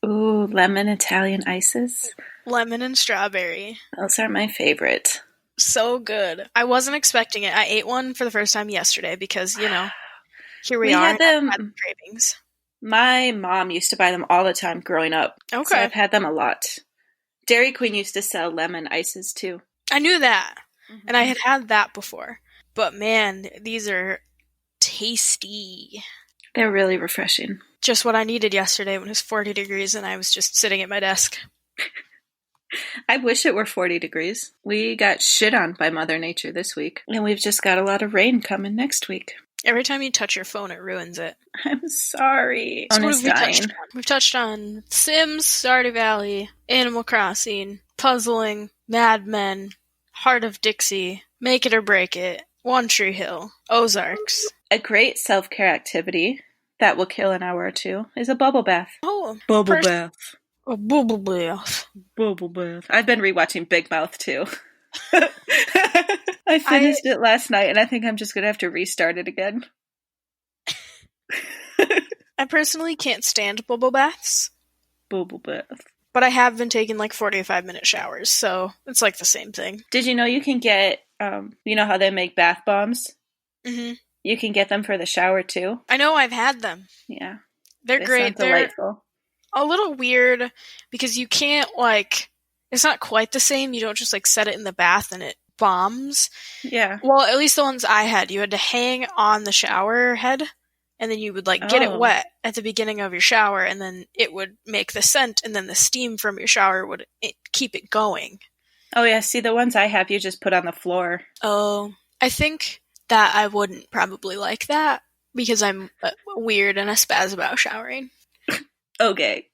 Ooh, lemon Italian ices. Lemon and strawberry. Those are my favorite. So good. I wasn't expecting it. I ate one for the first time yesterday because, here we are. Had them. Had cravings. My mom used to buy them all the time growing up. Okay. So I've had them a lot. Dairy Queen used to sell lemon ices too. I knew that. Mm-hmm. And I had that before. But man, these are tasty. They're really refreshing. Just what I needed yesterday when it was 40 degrees and I was just sitting at my desk. I wish it were 40 degrees. We got shit on by Mother Nature this week. And we've just got a lot of rain coming next week. Every time you touch your phone, it ruins it. I'm sorry. So what have we touched on? We've touched on Sims, Stardew Valley, Animal Crossing, puzzling, Mad Men, Heart of Dixie, Make It or Break It, One Tree Hill, Ozarks. A great self-care activity that will kill an hour or two is a bubble bath. Oh, bubble bath. A bubble bath. Bubble bath. I've been rewatching Big Mouth too. I finished it last night and I think I'm just going to have to restart it again. I personally can't stand bubble baths. Bubble bath. But I have been taking 45-minute showers, so it's like the same thing. Did you know you can get, you know how they make bath bombs? Mm-hmm. You can get them for the shower too. I know, I've had them. Yeah. They're great. They're delightful. A little weird because you can't it's not quite the same. You don't just set it in the bath and it bombs. Yeah. Well, at least the ones I had, you had to hang on the shower head and then you would like get it Oh. wet at the beginning of your shower, and then it would make the scent, and then the steam from your shower would keep it going. Oh, yeah. See, the ones I have, you just put on the floor. Oh, I think that I wouldn't probably like that because I'm weird and a spaz about showering. Okay.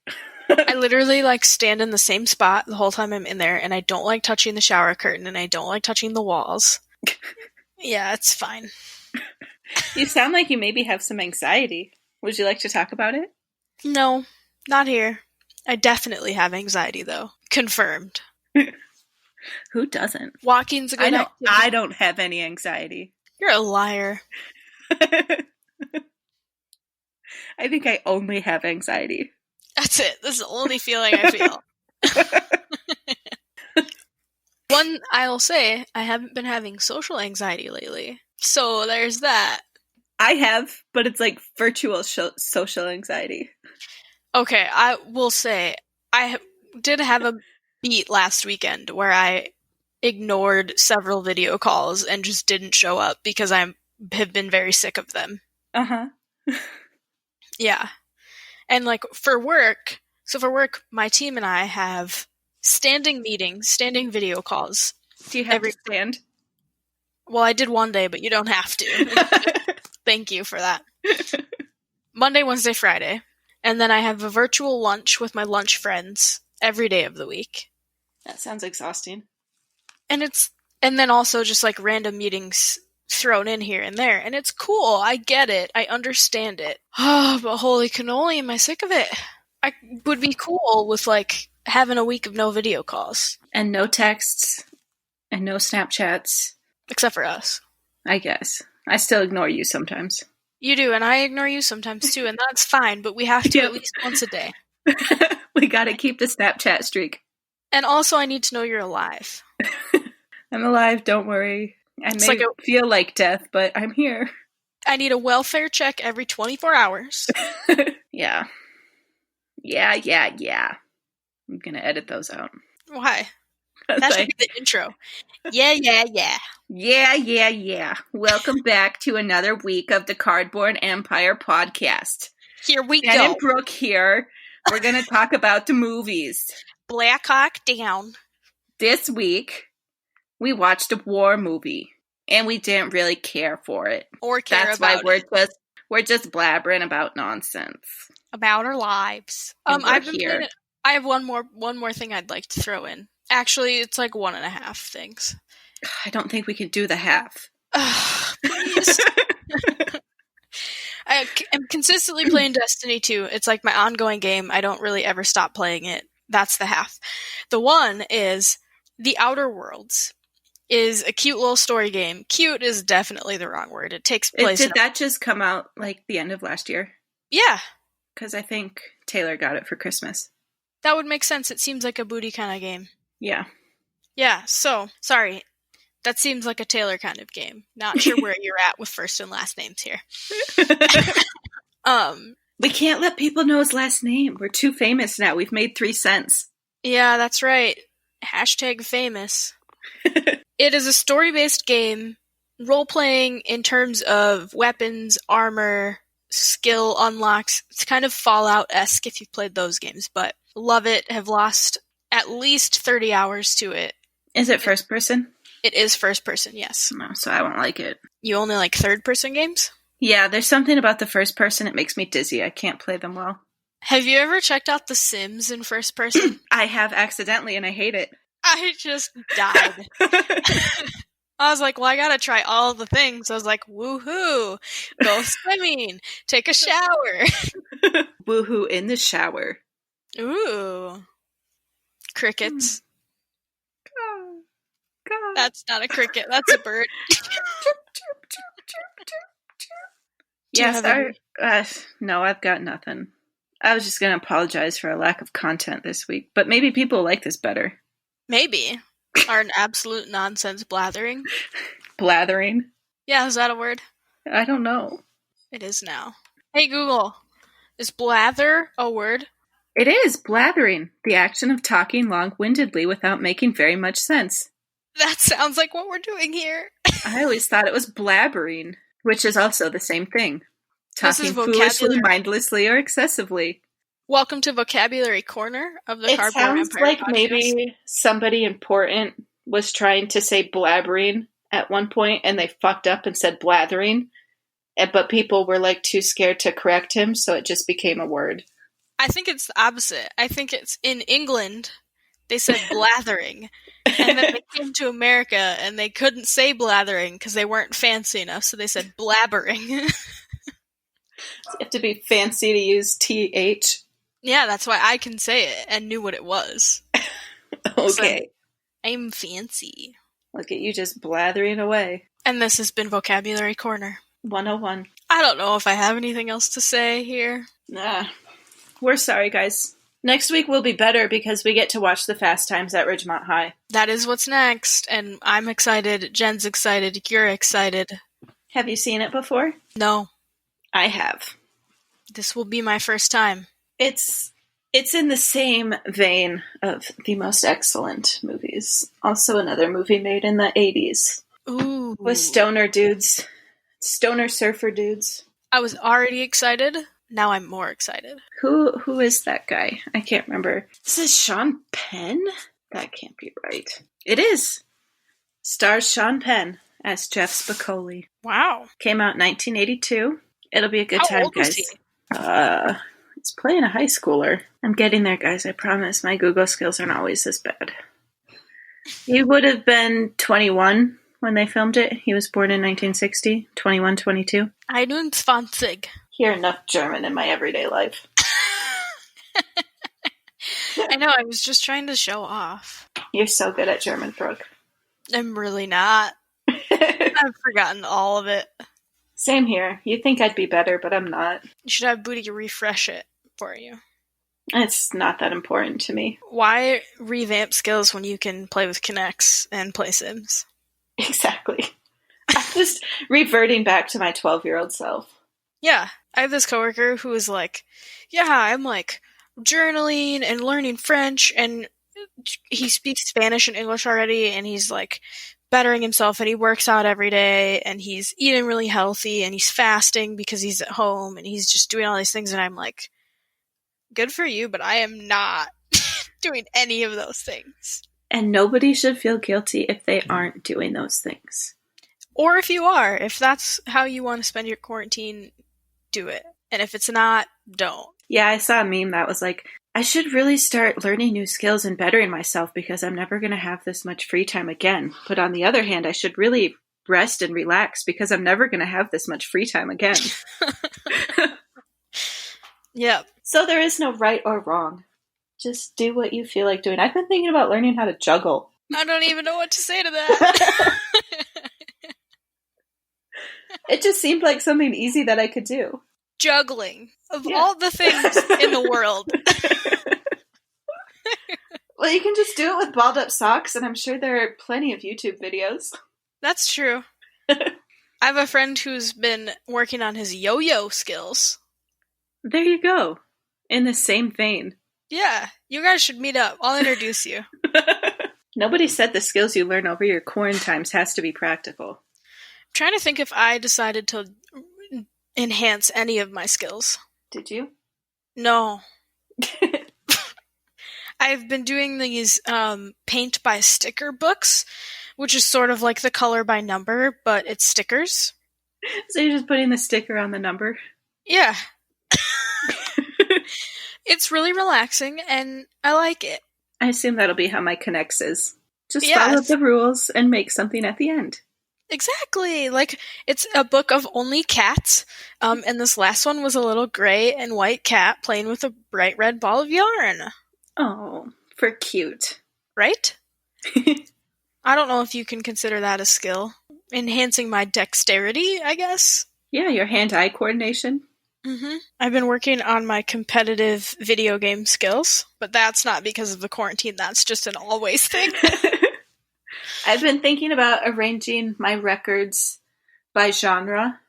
I literally like stand in the same spot the whole time I'm in there, and I don't like touching the shower curtain, and I don't like touching the walls. Yeah, it's fine. You sound like you maybe have some anxiety. Would you like to talk about it? No, not here. I definitely have anxiety, though. Confirmed. Who doesn't? Walking's a good activity. I don't have any anxiety. You're a liar. I think I only have anxiety. That's it. This is the only feeling I feel. One, I'll say, I haven't been having social anxiety lately. So there's that. I have, but it's like virtual social anxiety. Okay, I will say, I did have a beat last weekend where I ignored several video calls and just didn't show up because I have been very sick of them. Uh-huh. Yeah. And like for work, my team and I have standing meetings, standing video calls. Do you have to stand? Well, I did one day, but you don't have to. Thank you for that. Monday, Wednesday, Friday. And then I have a virtual lunch with my lunch friends every day of the week. That sounds exhausting. And then also just like random meetings thrown in here and there. And it's cool. I get it. I understand it. Oh, but holy cannoli, am I sick of it? I would be cool with like having a week of no video calls. And no texts. And no Snapchats. Except for us. I guess. I still ignore you sometimes. You do, and I ignore you sometimes too, and that's fine, but we have to at least once a day. We gotta keep the Snapchat streak. And also, I need to know you're alive. I'm alive, don't worry. I may feel like death, but I'm here. I need a welfare check every 24 hours. Yeah. Yeah. I'm gonna edit those out. Why? That should be the intro. Yeah. Yeah. Welcome back to another week of the Cardboard Empire podcast. Here we Ben go. and Brooke here. We're going to talk about the movies. Black Hawk Down. This week, we watched a war movie, and we didn't really care for it. Or care That's about why it. we're just blabbering about nonsense. About our lives. I have one more thing I'd like to throw in. Actually, it's like 1.5 things. I don't think we could do the half. Please. I am consistently playing Destiny 2. It's like my ongoing game. I don't really ever stop playing it. That's the half. The one is The Outer Worlds. Is a cute little story game. Cute is definitely the wrong word. It takes place. Did that just come out like the end of last year? Yeah. Because I think Taylor got it for Christmas. That would make sense. It seems like a booty kind of game. Yeah. Yeah, so, sorry. That seems like a Taylor kind of game. Not sure where you're at with first and last names here. We can't let people know his last name. We're too famous now. We've made 3 cents. Yeah, that's right. Hashtag famous. It is a story-based game, role-playing in terms of weapons, armor, skill unlocks. It's kind of Fallout-esque if you've played those games, but love it. Have lost at least 30 hours to it. Is it first person? It is first person, yes. No, so I won't like it. You only like third person games? Yeah, there's something about the first person. It makes me dizzy. I can't play them well. Have you ever checked out The Sims in first person? I have accidentally, and I hate it. I just died. I was like, well, I gotta try all the things. I was like, woohoo, go swimming, take a shower. Woohoo in the shower. Ooh. Crickets. Oh, God. That's not a cricket, that's a bird. Yes, no, I've got nothing. I was just going to apologize for a lack of content this week, but maybe people like this better. Maybe. Our absolute nonsense blathering. Blathering? Yeah, is that a word? I don't know. It is now. Hey Google, is blather a word? It is, blathering. The action of talking long-windedly without making very much sense. That sounds like what we're doing here. I always thought it was blabbering, which is also the same thing. This is Talking foolishly, vocabulary. mindlessly, or excessively. Welcome to Vocabulary Corner of the It Cardboard sounds Empire like podcast. maybe somebody important was trying to say blabbering at one point, and they fucked up and said blathering, but people were like too scared to correct him, so it just became a word. I think it's the opposite. I think it's in England, they said blathering, and then they came to America and they couldn't say blathering because they weren't fancy enough, so they said blabbering. You have to be fancy to use TH. Yeah, that's why I can say it and knew what it was. Okay. I'm fancy. Look at you just blathering away. And this has been Vocabulary Corner. 101. I don't know if I have anything else to say here. Nah. We're sorry, guys. Next week will be better because we get to watch the Fast Times at Ridgemont High. That is what's next, and I'm excited, Jen's excited, you're excited. Have you seen it before? No. I have. This will be my first time. It's in the same vein of The Most Excellent movies. Also another movie made in the 80s. Ooh. With stoner dudes. Stoner surfer dudes. I was already excited. Now I'm more excited. Who is that guy? I can't remember. This is Sean Penn? That can't be right. It is. Stars Sean Penn as Jeff Spicoli. Wow. Came out in 1982. It'll be a good How time, old was guys. he? He's playing a high schooler. I'm getting there, guys. I promise. My Google skills aren't always this bad. He would have been 21 when they filmed it. He was born in 1960. 21, 22. 21. Hear enough German in my everyday life. I know, I was just trying to show off. You're so good at German, Brooke. I'm really not. I've forgotten all of it. Same here. You'd think I'd be better, but I'm not. You should have Booty refresh it for you. It's not that important to me. Why revamp skills when you can play with Kinects and play Sims? Exactly. I'm just reverting back to my 12-year-old self. Yeah, I have this coworker who is like, yeah, I'm like journaling and learning French, and he speaks Spanish and English already, and he's like bettering himself, and he works out every day, and he's eating really healthy, and he's fasting because he's at home, and he's just doing all these things, and I'm like, good for you, but I am not doing any of those things. And nobody should feel guilty if they aren't doing those things. Or if you are, if that's how you want to spend your quarantine, do it. And if it's not, don't. Yeah, I saw a meme that was like, I should really start learning new skills and bettering myself because I'm never going to have this much free time again. But on the other hand, I should really rest and relax because I'm never going to have this much free time again. Yep. So there is no right or wrong. Just do what you feel like doing. I've been thinking about learning how to juggle. I don't even know what to say to that. It just seemed like something easy that I could do. Juggling. Of all the things in the world. Well, you can just do it with balled up socks, and I'm sure there are plenty of YouTube videos. That's true. I have a friend who's been working on his yo-yo skills. There you go. In the same vein. Yeah, you guys should meet up. I'll introduce you. Nobody said the skills you learn over your quarantines has to be practical. I'm trying to think if I decided to enhance any of my skills. Did you? No. I've been doing these paint by sticker books, which is sort of like the color by number, but it's stickers. So you're just putting the sticker on the number? Yeah. It's really relaxing, and I like it. I assume that'll be how my Connects is. Just follow the rules and make something at the end. Exactly. Like, it's a book of only cats, and this last one was a little gray and white cat playing with a bright red ball of yarn. Oh, for cute. Right? I don't know if you can consider that a skill. Enhancing my dexterity, I guess. Yeah, your hand-eye coordination. Mm-hmm. I've been working on my competitive video game skills, but that's not because of the quarantine. That's just an always thing. I've been thinking about arranging my records by genre.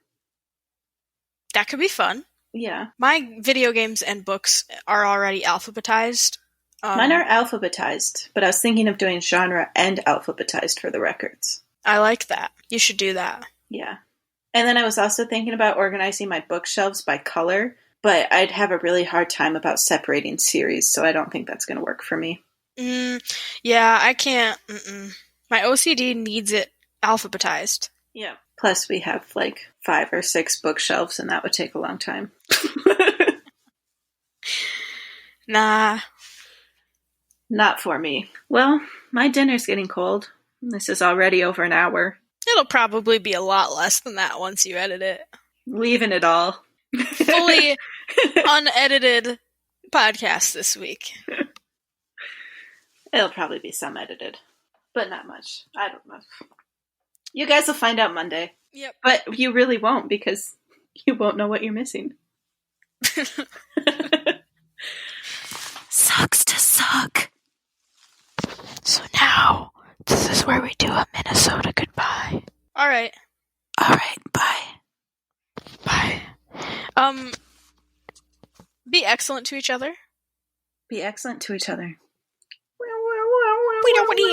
That could be fun. Yeah. My video games and books are already alphabetized. Mine are alphabetized, but I was thinking of doing genre and alphabetized for the records. I like that. You should do that. Yeah. And then I was also thinking about organizing my bookshelves by color, but I'd have a really hard time about separating series, so I don't think that's going to work for me. Yeah, I can't. My OCD needs it alphabetized. Yeah. Plus, we have like 5 or 6 bookshelves, and that would take a long time. Nah. Not for me. Well, my dinner's getting cold. This is already over an hour. It'll probably be a lot less than that once you edit it. Leaving it all. Fully unedited podcast this week. It'll probably be some edited, but not much. I don't know. You guys will find out Monday. Yep. But you really won't, because you won't know what you're missing. Sucks to suck. So now, this is where we do a Minnesota goodbye. Alright. Alright, bye. Bye. Be excellent to each other. Be excellent to each other. We don't want to